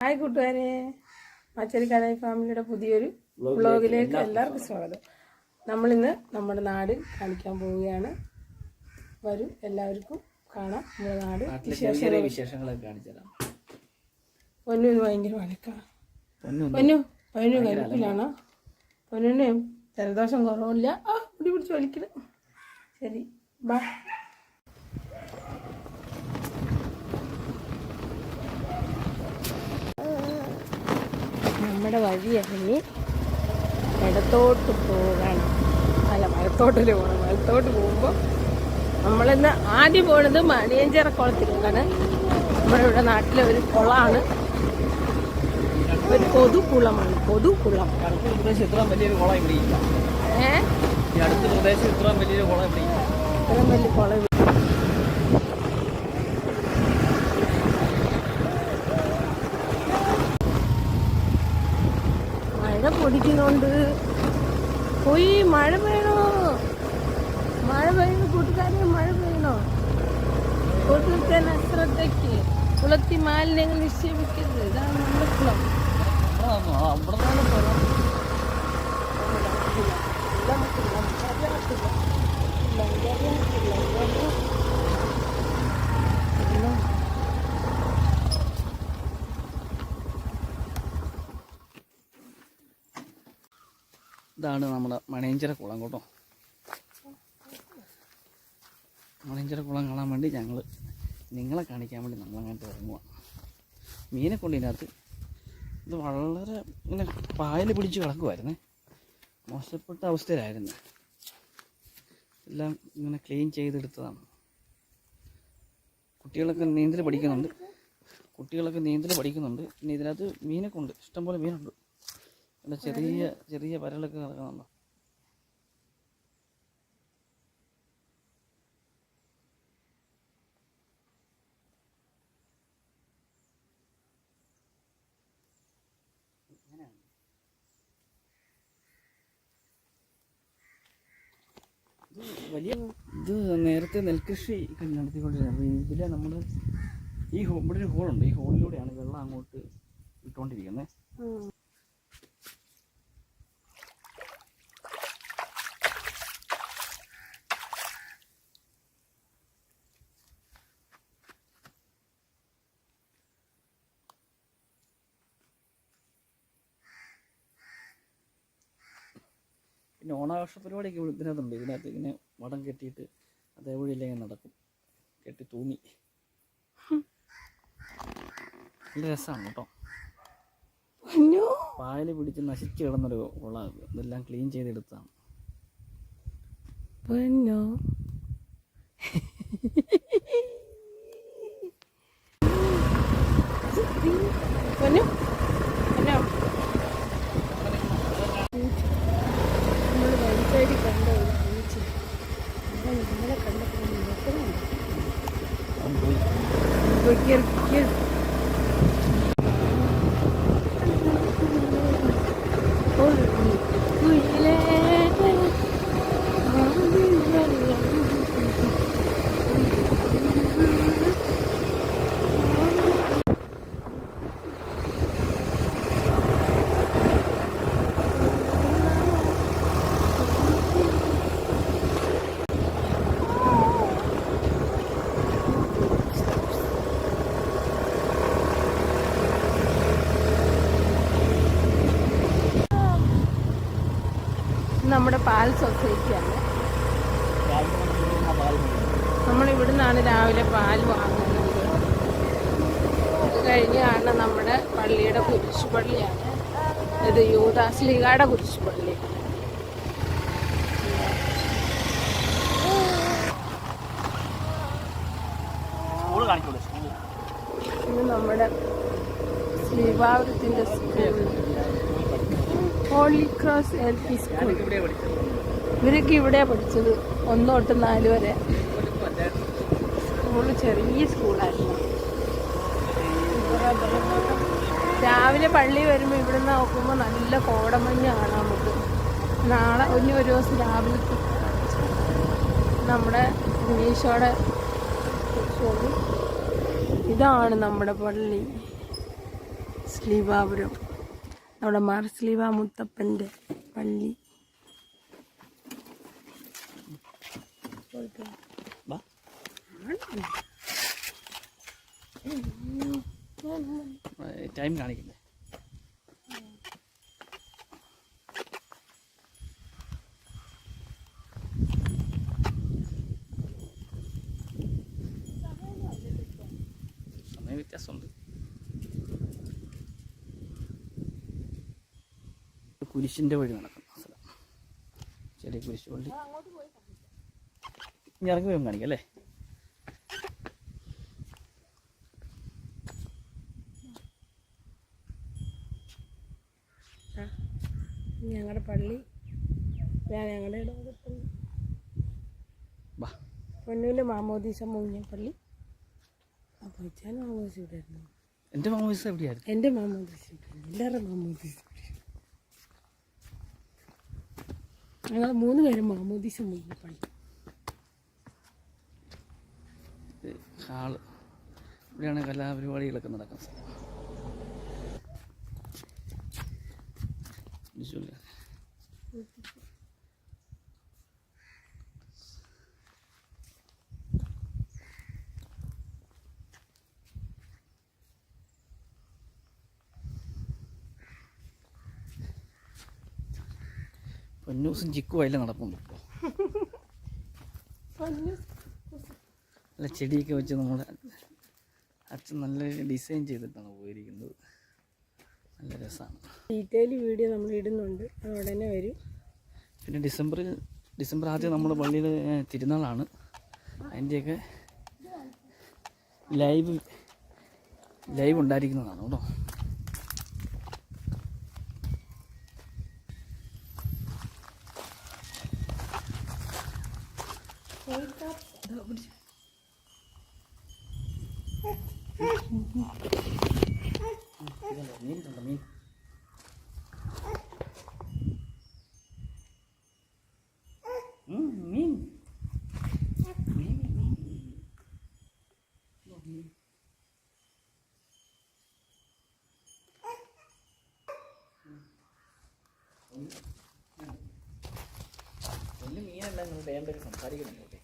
Hi കൂട്ടുകാരെ, മാച്ചേരിക്കാരായ ഫാമിലിയുടെ പുതിയൊരു വ്ളോഗിലേക്ക് എല്ലാവർക്കും സ്വാഗതം. നമ്മളിന്ന് നമ്മുടെ നാട് കാണിക്കാൻ പോവുകയാണ്. വരും, എല്ലാവർക്കും കാണാം നമ്മുടെ നാട് വിശേഷങ്ങളൊക്കെ കാണിച്ചു തരാം. പൊന്നു ഭയങ്കര വഴക്കാണ്. പൊന്നു കരുപ്പിലാണ്. പൊന്നിന് ജലദോഷം കുറവില്ല. പിടി പിടിച്ച് വലിക്കണം. ശരി, ബാ. നമ്മുടെ വഴി ഇറങ്ങി ഇടത്തോട്ട് പോകണം. അല്ല, വലത്തോട്ടിൽ പോകണം. വലത്തോട്ട് പോകുമ്പോൾ നമ്മളിന്ന് ആദ്യം പോണത് മണിയഞ്ചിറ കുളത്തിലേക്കാണ്. നമ്മുടെ ഇവിടെ നാട്ടിലെ ഒരു കുളമാണ്, ഒരു കൊതുക്കുളമാണ്. കൊതുക്കുളം. ഇത്രയും വലിയൊരു കുളം ഇവിടെ ഇല്ല. ഈ അടുത്ത പ്രദേശം ഇത്രയും വലിയൊരു കുളം ഇവിടെ ഇല്ല. ഇത്രയും വലിയ കുളം മഴ പൊടിക്കുന്നുണ്ട്. പോയി മഴ പെയ്യണോ? മഴ പെയ്യുന്നു കൂട്ടുകാരെ, മഴ പെയ്യണോ? കൊതുക്കൻ അശ്രദ്ധയ്ക്ക് കുളത്തി മാലിന്യങ്ങൾ നിക്ഷേപിക്കരുത്. ഇതാണ് നമ്മുടെ കുളം. ഇതാണ് നമ്മുടെ മണിയഞ്ചിറ കുളം കേട്ടോ. മണിയഞ്ചിറ കുളം കാണാൻ വേണ്ടി നിങ്ങളെ കാണിക്കാൻ വേണ്ടി നമ്മളങ്ങോട്ട് ഇറങ്ങുക. മീനെ കൊണ്ട് ഇതിനകത്ത് ഇത് വളരെ ഇങ്ങനെ പായൽ പിടിച്ച് കിടക്കുമായിരുന്നേ. മോശപ്പെട്ട അവസ്ഥയിലായിരുന്നു. എല്ലാം ഇങ്ങനെ ക്ലീൻ ചെയ്തെടുത്തതാണ്. കുട്ടികളൊക്കെ നീന്തൽ പഠിക്കുന്നുണ്ട്. പിന്നെ ഇതിനകത്ത് മീനൊക്കെ ഉണ്ട്, ഇഷ്ടംപോലെ മീനുണ്ട്. ചെറിയ ചെറിയ പരലൊക്കെ കിടക്കുന്നുണ്ടോ? ഇത് നേരത്തെ നെൽകൃഷി നടത്തിക്കൊണ്ടിരുന്നത്. അപ്പോൾ ഇതിൽ നമ്മൾ ഇവിടെ ഒരു ഹോളുണ്ട്. ഈ ഹോളിലൂടെയാണ് വെള്ളം അങ്ങോട്ട് ഇട്ടുകൊണ്ടിരിക്കുന്നത്. പിന്നെ ഓണാഘോഷ പരിപാടിയൊക്കെ ഇതിനകത്തുണ്ട്. ഇതിനകത്ത് ഇങ്ങനെ വടം കെട്ടിയിട്ട് അതേപോലെ ഇങ്ങനെ നടക്കും, കെട്ടി തൂങ്ങി. നല്ല രസമാണ് കേട്ടോ. പായൽ പിടിച്ച് നശിച്ച് കിടന്നൊരു കുളം. ഇതെല്ലാം ക്ലീൻ ചെയ്തെടുത്താണ്. നമ്മുടെ പാൽ സൊസൈറ്റിയാണ്. നമ്മളിവിടെ നിന്നാണ് രാവിലെ പാൽ വാങ്ങുന്നത്. അത് കഴിഞ്ഞ് കാണുന്ന നമ്മുടെ പള്ളിയുടെ കുരിശുപള്ളിയാണ്. ഇത് യൂദാശ്ലീഹയുടെ കുരിശുപള്ളി. ഇത് നമ്മുടെ ശ്രീഭാവരത്തിൻ്റെ school, holy cross LP school. ഇവരൊക്കെ ഇവിടെ പഠിച്ചത് 1 തൊട്ട് 4 വരെ. സ്കൂള് ചെറിയ സ്കൂളായിരുന്നു. രാവിലെ പള്ളി വരുമ്പോൾ ഇവിടെ നിന്ന് നോക്കുമ്പോൾ നല്ല കോടമഞ്ഞ് കാണാൻ പറ്റും. നാളെ ഒരു ദിവസം രാവിലെ നമ്മുടെ ഉണ്ണീശോടെ ഇതാണ് നമ്മുടെ പള്ളി. സ്ലീവാപുരം, നമ്മുടെ മാർസ്ലീവ മുത്തപ്പൻ്റെ പള്ളി. വാ. ടൈം കാണിക്കില്ലേ? സമയ വ്യത്യാസമുണ്ട്. കുരിശിൻ്റെ വഴി നടക്കുന്ന സ്ഥലം, ചെറിയ കുരിശ് പള്ളി. ഇനി ഇറങ്ങി വരുമ്പോൾ കാണിക്കാം അല്ലേ? ഞങ്ങളുടെ പള്ളി, ഞങ്ങളുടെ ഇടവകപ്പള്ളി, പൊന്നൂല് മാമോദീസ മുങ്ങിയ പള്ളി. അപ്പോൾ വെച്ചാൽ മാമോദീസ ഇവിടെയായിരുന്നു. എൻ്റെ മാമോദീസ എവിടെയായിരുന്നു? എൻ്റെ മാമോദീസ എല്ലാവരുടെ മാമോദീസ. ഞങ്ങൾ 3 പേരും മാമോദീസ മുങ്ങിയ പള്ളി. ഹാള്, ഇവിടെയാണ് കലാപരിപാടികളൊക്കെ നടക്കുന്ന സ്ഥലം. പൊന്നൂസും ചിക്കും അതിൽ നടപ്പുണ്ട് ഇപ്പോൾ. നല്ല ചെടിയൊക്കെ വെച്ച് നമ്മുടെ അച്ഛൻ നല്ല ഡിസൈൻ ചെയ്തിട്ടാണ് പോയിരിക്കുന്നത്. നല്ല രസമാണ്. ഡീറ്റെയിൽ വീഡിയോ നമ്മൾ ഇടുന്നുണ്ട്, അത് ഉടനെ വരും. പിന്നെ ഡിസംബർ ആദ്യം നമ്മുടെ പള്ളിയിൽ തിരുനാളാണ്. അതിൻ്റെയൊക്കെ ലൈവ് ഉണ്ടായിരിക്കുന്നതാണ് കേട്ടോ.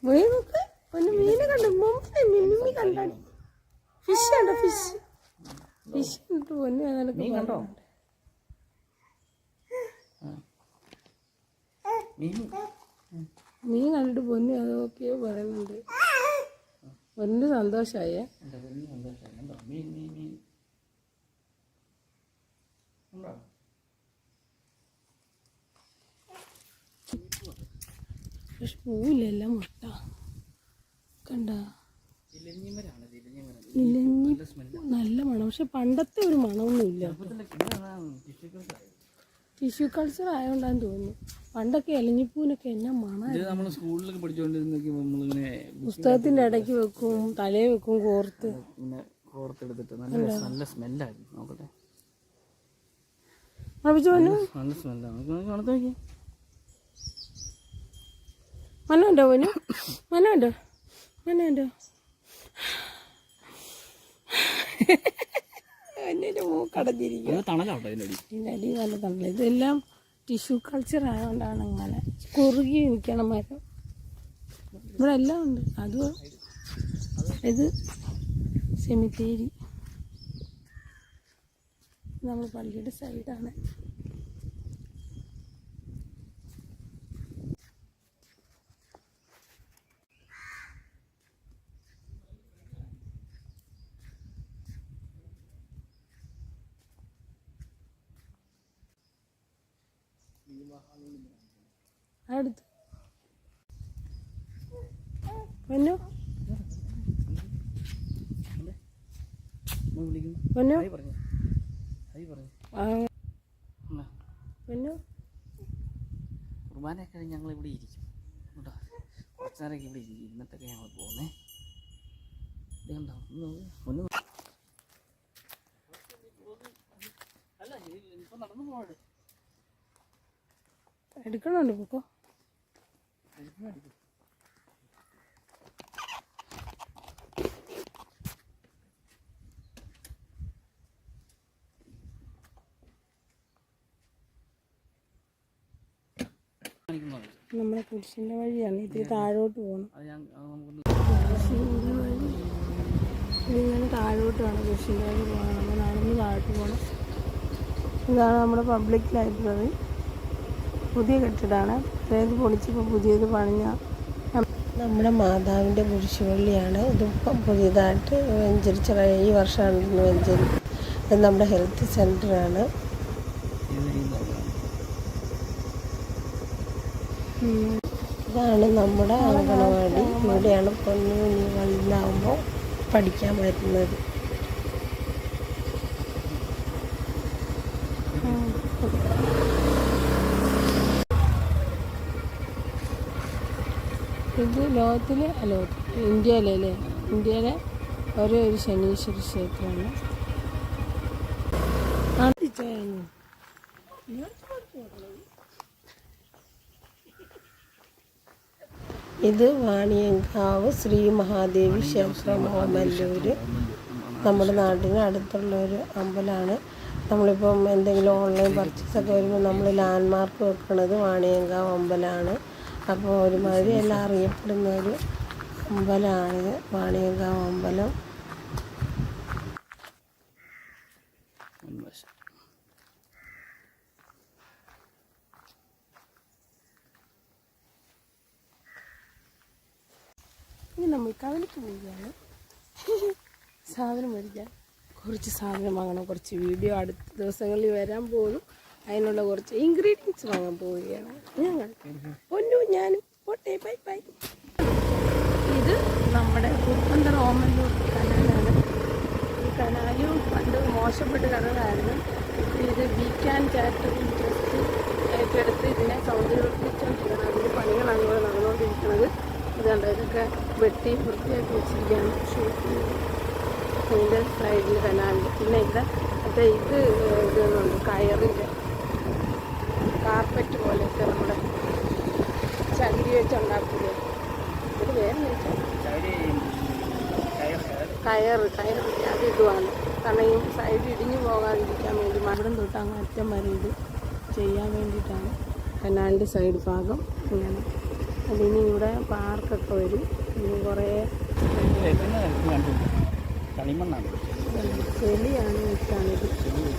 മീൻ മീനെ കണ്ടു, മിമ്മി കണ്ടാണ്. ഫിഷ് കണ്ടോ? ഫിഷ് ഇട്ട് പൊന്നു മീൻ കണ്ടോ? മീൻ കണ്ടിട്ട് പൊന്നു അതൊക്കെയോ പറയുന്നുണ്ട്. പൊന്നു സന്തോഷായേ. പക്ഷെ പൂവില്ല, എല്ലാം മുട്ട കണ്ട. നല്ല മണം, പക്ഷെ പണ്ടത്തെ ഒരു മണമൊന്നുമില്ല. ടിഷ്യൂ കൾച്ചർ ആയതുകൊണ്ടാന്ന് തോന്നുന്നു. പണ്ടൊക്കെ ഇലഞ്ഞിപ്പൂവിനൊക്കെ എന്നാ മണം. സ്കൂളിലൊക്കെ പഠിച്ചുകൊണ്ടിരുന്ന പുസ്തകത്തിന്റെ ഇടയ്ക്ക് വെക്കും, തലയിൽ വെക്കും, കോർത്തെടുത്തിട്ട് നല്ല സ്മെല്ലായിരുന്നു. നോക്കട്ടെ, നല്ല സ്മെല്ലാണ്. മനോണ്ടോ പോനു? മനോണ്ടോ? എൻ്റെ മൂക്കടഞ്ഞിരിക്കും. ഇതിനടി നല്ല തണല. ഇതെല്ലാം ടിഷ്യൂ കൾച്ചർ ആയതുകൊണ്ടാണ് അങ്ങനെ കുറുകി നിൽക്കണം മരം. ഇവിടെ എല്ലാം ഉണ്ട്. ഇത് സെമിത്തേരി, നമ്മൾ പള്ളിയുടെ സൈഡാണ്. അടുത്ത് പൊന്നു പൊന്നു പൊന്നു കുർബാനയൊക്കെ കഴിഞ്ഞ് ഞങ്ങൾ ഇവിടെ ഇരിക്കും കേട്ടോ. കുറച്ച് നേരമൊക്കെ ഇവിടെ ഇരുന്നിട്ടൊക്കെ ഞങ്ങൾ പോകുന്നേ. ഇതുണ്ടാവും അല്ല, ഇപ്പം നടന്നു പോകരുത്. എടുക്കണുണ്ട് പൊക്കോ. നമ്മുടെ കുരിശിൻ്റെ വഴിയാണ്. ഇതിൽ താഴോട്ട് പോകണം. അത് ഞാൻ നമുക്കൊന്ന് കുരിശിൻ്റെ വഴി ഇങ്ങനെ താഴോട്ടാണ്. കുരിശിൻ്റെ വഴി പോകണം. നമ്മൾ നടന്ന് താഴോട്ട് പോകണം. ഇതാണ് നമ്മുടെ പബ്ലിക് ലൈബ്രറി. പുതിയ കെട്ടിടമാണ്. അതായത് പൊളിച്ചിപ്പോൾ പുതിയത് പണിഞ്ഞ നമ്മുടെ മാതാവിൻ്റെ കുരിശുപള്ളിയാണ്. ഇതിപ്പം പുതിയതായിട്ട് വെഞ്ചരിച്ച ഈ വർഷമാണ് വെഞ്ചരി. ഇത് നമ്മുടെ ഹെൽത്ത് സെൻ്ററാണ്. ഇതാണ് നമ്മുടെ അങ്കണവാടി. ഇവിടെയാണ് പൊന്നു വലുതാകുമ്പോൾ പഠിക്കാൻ വരുന്നത്. ഇത് ഇന്ത്യയിലെ ഒരേ ഒരു ശനീശ്വര ക്ഷേത്രമാണ്. ഇത് വാണിയങ്കാവ് ശ്രീ മഹാദേവി ക്ഷേത്രം ഓമല്ലൂർ. നമ്മുടെ നാടിന് അടുത്തുള്ള ഒരു അമ്പലമാണ്. നമ്മളിപ്പം എന്തെങ്കിലും ഓൺലൈൻ പർച്ചേസൊക്കെ വരുമ്പോൾ നമ്മൾ ലാൻഡ്മാർക്ക് വെക്കുന്നത് വാണിയങ്കാവ് അമ്പലമാണ്. അപ്പോൾ ഒരുമാതിരി എല്ലാം അറിയപ്പെടുന്ന ഒരു അമ്പലമാണ് വാണിയങ്കാവ് അമ്പലം. ഇനി നമ്മൾ കവലിക്ക് പോവുകയാണ്. സാധനം മേടിക്കാൻ കുറച്ച് സാധനം വാങ്ങണം. കുറച്ച് വീഡിയോ അടുത്ത ദിവസങ്ങളിൽ വരാൻ പോകുന്നു. അതിനുള്ള കുറച്ച് ഇൻഗ്രീഡിയൻസ് വാങ്ങാൻ പോവുകയാണ് ഞങ്ങൾ. പൊന്നു ഞാനും പോട്ടെ. Bye bye. ഇത് നമ്മുടെ കുറുപ്പന്തറ ഓമല്ലൂർ കനാലാണ്. ഈ കനാലും പണ്ട് മോശപ്പെട്ട് കിടന്നായിരുന്നു. ഇത് വീക്കാൻ ചാരിറ്റബിൾ ട്രസ്റ്റ് ഏറ്റെടുത്ത് ഇതിനെ സൗന്ദര്യവൽക്കരിച്ചുകൊണ്ടിരിക്കണം. അതിൻ്റെ പണികളാണ് ഇവിടെ നടന്നുകൊണ്ടിരിക്കുന്നത്. അതുകൊണ്ട് ഇതൊക്കെ വെട്ടി വൃത്തിയാക്കി വെച്ചിരിക്കുകയാണ്. ഇതിൻ്റെ സൈഡിൽ കനാലിൽ. പിന്നെ ഇവിടെ മറ്റേ ഇതൊന്നുണ്ട്, കയറിൻ്റെ കാർപ്പറ്റ് പോലെയൊക്കെ നമ്മുടെ ചകിരി വെച്ചുണ്ടാക്കില്ലേ. ഇത് വേറെ കയറ് അത് ഇതുമാണ്. കാരണം ഈ സൈഡ് ഇടിഞ്ഞു പോകാതിരിക്കാൻ വേണ്ടി മരണം തൊട്ട് അങ്ങ് അറ്റം വരെ ഇത് ചെയ്യാൻ വേണ്ടിയിട്ടാണ്. കനാലിൻ്റെ സൈഡ് ഭാഗം ഇങ്ങനെ. അതിനി ഇവിടെ പാർക്കൊക്കെ വരും. ഇനി കുറേ ചെളിയാണ് വെച്ചാണിത്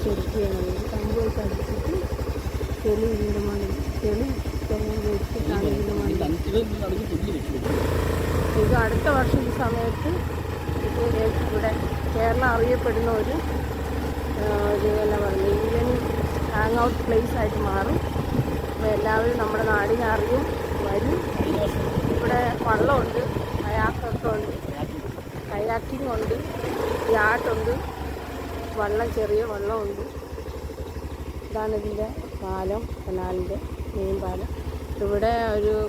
ചെറുക്കിയാണ്. കമ്പ് വെച്ച് അടിച്ചിട്ട് ചെളി ഇതിൻ്റെ മണ്ണിൽ വെച്ചിട്ടാണ് ഇതിൻ്റെ മണ്ണിൽ. ഇത് അടുത്ത വർഷം ഈ സമയത്ത് ഇത് ഇവിടെ കേരളം അറിയപ്പെടുന്ന ഒരു എന്നാ പറയുന്നത് ഈവനിങ് ഹാങ് ഔട്ട് പ്ലേസ് ആയിട്ട് മാറും. അപ്പോൾ എല്ലാവരും നമ്മുടെ നാടിനെ അറിയും, വരും. ഇവിടെ വള്ളമുണ്ട്, കയാക്കൊക്കെ ഉണ്ട്, കയാക്കിംഗ് ഉണ്ട്, യാട്ടുണ്ട്, ചെറിയ വള്ളമുണ്ട്. ഇതാണ് ഇതിൻ്റെ പാലം, കനാലിൻ്റെ മെയിൻ പാലം. ഇവിടെ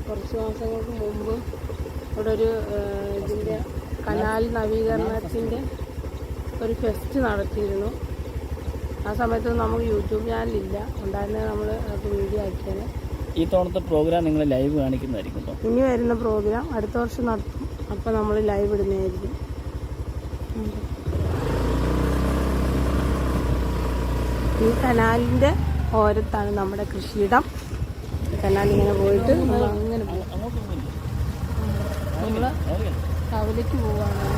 കുറച്ച് മാസങ്ങൾക്ക് മുമ്പ് ഇവിടെ ഇതിൻ്റെ കനാൽ നവീകരണത്തിൻ്റെ ഒരു ഫെസ്റ്റ് നടത്തിയിരുന്നു. ആ സമയത്ത് നമുക്ക് യൂട്യൂബ് ചാനലില്ല, ഉണ്ടായിരുന്നത് നമ്മൾ അത് വീഡിയോ ആക്കിയാണ്. ഈ തവണത്തെ പ്രോഗ്രാം നിങ്ങൾ ലൈവ് കാണിക്കുന്നതായിരിക്കും. ഇനി വരുന്ന പ്രോഗ്രാം അടുത്ത വർഷം നടത്തും. അപ്പോൾ നമ്മൾ ലൈവ് ഇടുന്നതായിരിക്കും. ഈ കനാലിൻ്റെ ഓരത്താണ് നമ്മുടെ കൃഷിയിടം. കനാലിങ്ങനെ പോയിട്ട് നമ്മൾ അങ്ങനെ പോകും. നമ്മൾ കവലയ്ക്ക് പോവുകയാണ്.